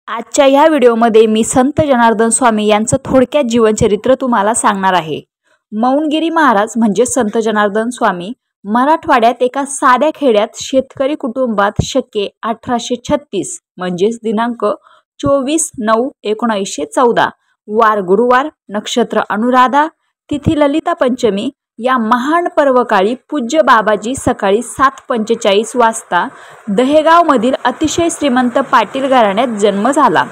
आजच्या ह्या व्हिडिओमध्ये मी संत जनार्दन स्वामी यांचं थोडक्यात जीवनचरित्र तुम्हाला सांगणार आहे। मौनगिरी महाराज म्हणजे संत जनार्दन स्वामी मराठवाड्यात एका साध्या खेड्यात शेतकरी कुटुंबात शके 1836 म्हणजे दिनांक 24/9/1914 वार गुरुवार नक्षत्र अनुराधा तिथी ललिता पंचमी या महान पर्वकाळी पूज्य बाबाजी सकाळी 7:45 वाजता दहेगाव मधील अतिशय श्रीमंत पाटील घराण्यात जन्म झाला।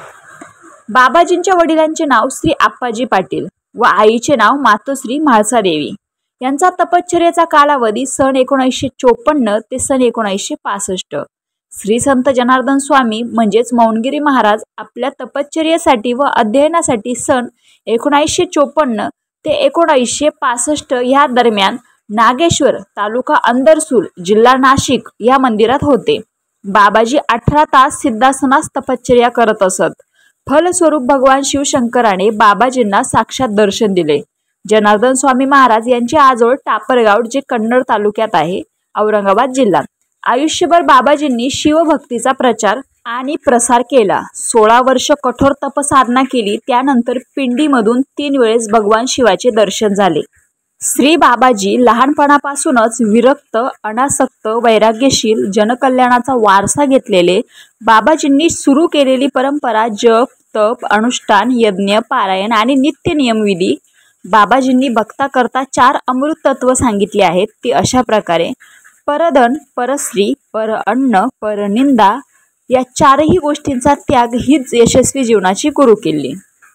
बाबाजींच्या वडिलांचे नाव श्री आप्पाजी पाटील व आईचे नाव मातोश्री म्हाळसादेवी। यांचा तपश्चर्येचा कालावधी सन 1954 ते सन 1965। श्री संत जनार्दन स्वामी म्हणजेच मौनगिरी महाराज आपल्या तपश्चर्येसाठी व अध्ययनासाठी सन 1954 ते 1965 या दरम्यान नागेश्वर तालुका अंदरसूल जिल्हा नाशिक या मंदिरात होते। बाबाजी 18 तास सिद्धासनास तपश्चर्या करत असत। फलस्वरूप भगवान शिवशंकराने बाबाजींना साक्षात दर्शन दिले। जनार्दन स्वामी महाराज यांचे आजोळ टापरगाव जे कन्नड तालुक्यात आहे औरंगाबाद जिल्हा। आयुष्यभर बाबाजींनी शिवभक्तीचा प्रचार आणि प्रसार केला। 16 वर्ष कठोर तपसाधना केली। त्यानंतर पिंडीमधून 3 वेळेस भगवान शिवाचे दर्शन झाले। श्री बाबाजी लहानपणापासूनच विरक्त अनासक्त वैराग्यशील जनकल्याणाचा वारसा घेतलेले बाबाजींनी सुरू केलेली परंपरा जप तप अनुष्ठान यज्ञ पारायण आणि नित्य नियमविधी। बाबाजींनी भक्ता करता 4 अमृत तत्व सांगितले आहेत। ते अशा प्रकारे परधन परश्री परअन्न परनिंदा या 4ही गोष्टींचा त्याग हीच यशस्वी जीवनाची गुरुकिल्ली।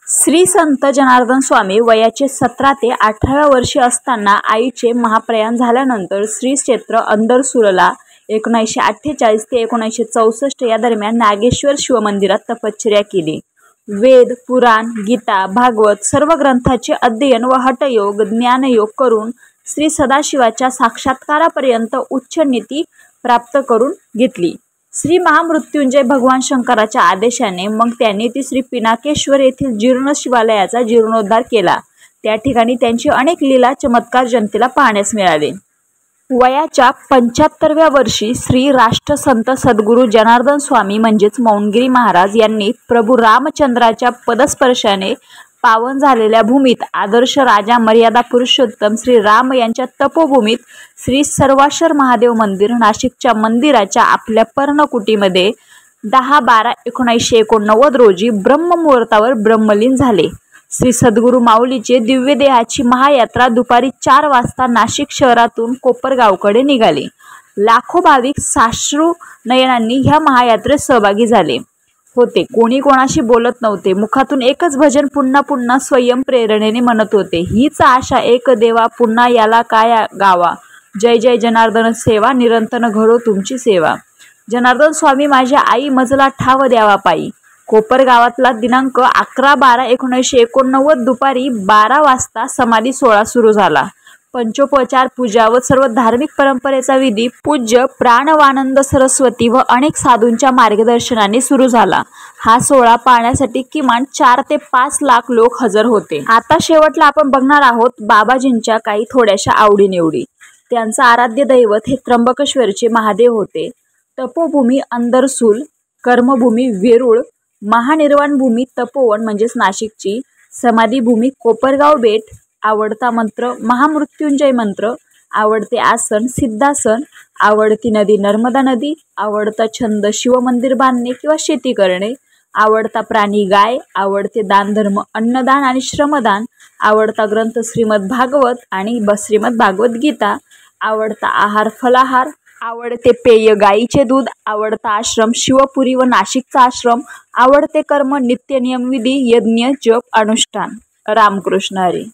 श्री संत जनार्दन स्वामी वयाचे 17 ते 18 वर्षे असताना आईचे महाप्रयाण झाल्यानंतर श्री क्षेत्र अंदरसूलला 1948 ते 1964 या दरम्यान नागेश्वर शिवमंदिरात तपश्चर्या केली। वेद पुराण गीता भागवत सर्व ग्रंथाचे अध्ययन व हठयोग ज्ञानयोग करून श्री सदाशिवाच्या साक्षात्कारापर्यंत उच्च नीती प्राप्त करून घेतली। श्री महामृत्युंजय भगवान शंकराच्या आदेशाने मग त्यांनी ती श्री पिनाकेश्वर येथील जीर्ण शिवालयाचा जीर्णोद्धार केला। त्या ठिकाणी त्यांची अनेक लीला चमत्कार जनतेला पाहण्यास मिळाले। वयाच्या 75व्या वर्षी श्री राष्ट्रसंत सद्गुरू जनार्दन स्वामी म्हणजेच मौनगिरी महाराज यांनी प्रभू रामचंद्राच्या पदस्पर्शाने पावन झालेल्या भूमीत आदर्श राजा मर्यादा पुरुषोत्तम श्री राम यांच्या तपोभूमीत श्री सर्वाश्वर महादेव मंदिर नाशिकच्या मंदिराच्या आपल्या पर्णकुटीमध्ये 10/12/1989 रोजी ब्रह्ममुहूर्तावर ब्रह्मलीन झाले। श्री सद्गुरू माऊलीचे दिव्य देहाची महायात्रा दुपारी 4 वाजता नाशिक शहरातून कोपरगावकडे निघाली। लाखो भाविक साश्रू नयनांनी ह्या महायात्रेत सहभागी झाले होते। कोणी कोणाशी बोलत नव्हते। मुखातून एकच भजन पुन्हा पुन्हा स्वयंप्रेरणेने म्हणत होते, हीच आशा एक देवा पुन्हा याला काय गावा, जय जय जनार्दन सेवा निरंतर घडो तुमची सेवा। जनार्दन स्वामी माझ्या आई मजला ठाव द्यावा पायी। कोपरगावातला दिनांक 11/12/1989 दुपारी 12 वाजता समाधी सोहळा सुरू झाला। पंचोपचार पूजा व सर्व धार्मिक परंपरेचा विधी पूज्य प्राणवानंद सरस्वती व अनेक साधूंच्या मार्गदर्शनाने सुरू झाला। हा सोहळा पाहण्यासाठी किमान 4 ते 5 लाख लोक हजर होते। आता शेवटला आपण बघणार आहोत बाबाजींच्या काही थोड्याशा आवडीनिवडी। त्यांचा आराध्य दैवत हे त्र्यंबकेश्वरचे महादेव होते। तपोभूमी अंदरसूल, कर्मभूमी वेरूळ, महानिर्वाण भूमी तपोवन म्हणजेच नाशिकची, समाधीभूमी कोपरगाव बेट, आवडता मंत्र महामृत्युंजय मंत्र, आवडते आसन सिद्धासन, आवडती नदी नर्मदा नदी, आवडता छंद शिवमंदिर बांधणे किंवा शेती करणे, आवडता प्राणी गाय, आवडते दानधर्म अन्नदान आणि श्रमदान, आवडता ग्रंथ श्रीमद भागवत आणि श्रीमद भागवत गीता, आवडता आहार फलाहार, आवडते पेय गाईचे दूध, आवडता आश्रम शिवपुरी व नाशिकचा आश्रम, आवडते कर्म नित्य नियमविधी यज्ञ जप अनुष्ठान। रामकृष्ण हरी।